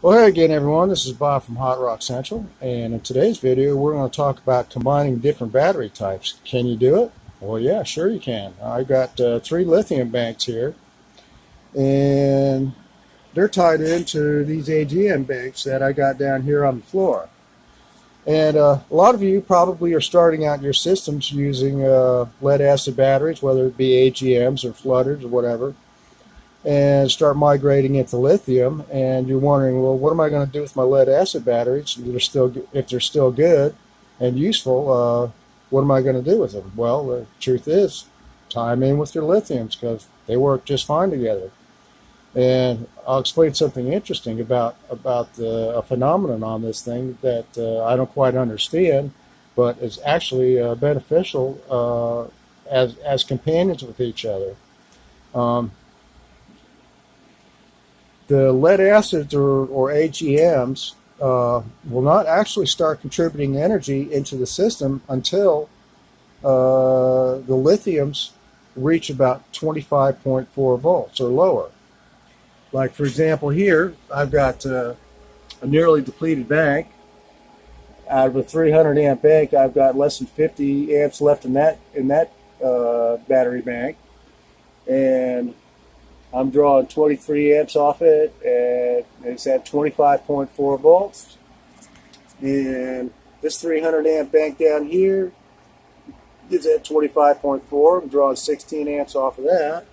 Well, hey again, everyone. This is Bob from Hot Rock Central, and in today's video, we're going to talk about combining different battery types. Can you do it? Well, yeah, sure you can. I got 3 lithium banks here, and they're tied into these AGM banks that I got down here on the floor. And a lot of you probably are starting out your systems using lead-acid batteries, whether it be AGMs or flooders or whatever, and start migrating into lithium, and you're wondering, well, what am I going to do with my lead acid batteries if they're still good and useful? What am I going to do with them? Well, the truth is, tie them in with your lithiums because they work just fine together. And I'll explain something interesting about a phenomenon on this thing that I don't quite understand, but is actually beneficial as companions with each other. The lead acids or AGMs will not actually start contributing energy into the system until the lithiums reach about 25.4 volts or lower. Like, for example, here I've got a nearly depleted bank. Out of a 300 amp bank, I've got less than 50 amps left in that battery bank, and I'm drawing 23 amps off it, and it's at 25.4 volts. And this 300 amp bank down here is at 25.4. I'm drawing 16 amps off of that.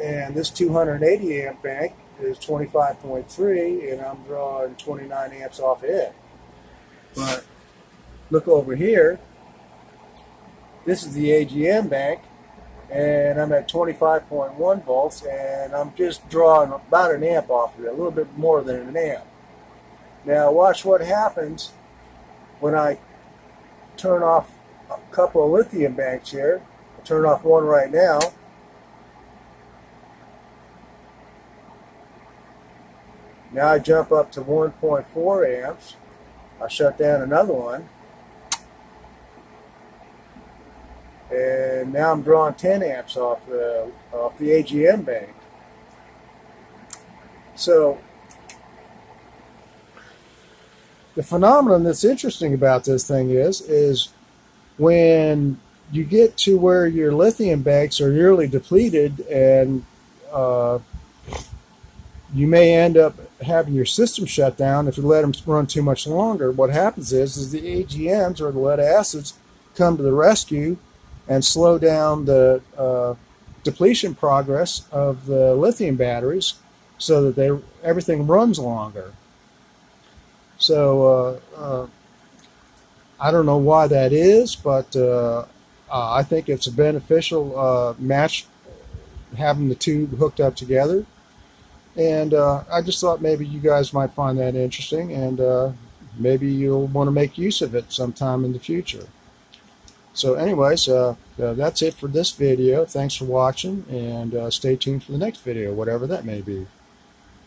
And this 280 amp bank is 25.3, and I'm drawing 29 amps off of it. But look over here. This is the AGM bank, and I'm at 25.1 volts, and I'm just drawing about an amp off of it, a little bit more than an amp. Now watch what happens when I turn off a couple of lithium banks here. I'll turn off one right now. Now I jump up to 1.4 amps. I'll shut down another one. And now I'm drawing 10 amps off the AGM bank. So the phenomenon that's interesting about this thing is when you get to where your lithium banks are nearly depleted, and you may end up having your system shut down if you let them run too much longer. What happens is the AGMs, or the lead acids, come to the rescue and slow down the depletion progress of the lithium batteries so that everything runs longer. So I don't know why that is, but I think it's a beneficial match, having the two hooked up together. And I just thought maybe you guys might find that interesting, and maybe you'll want to make use of it sometime in the future. So anyways, that's it for this video. Thanks for watching, and stay tuned for the next video, whatever that may be.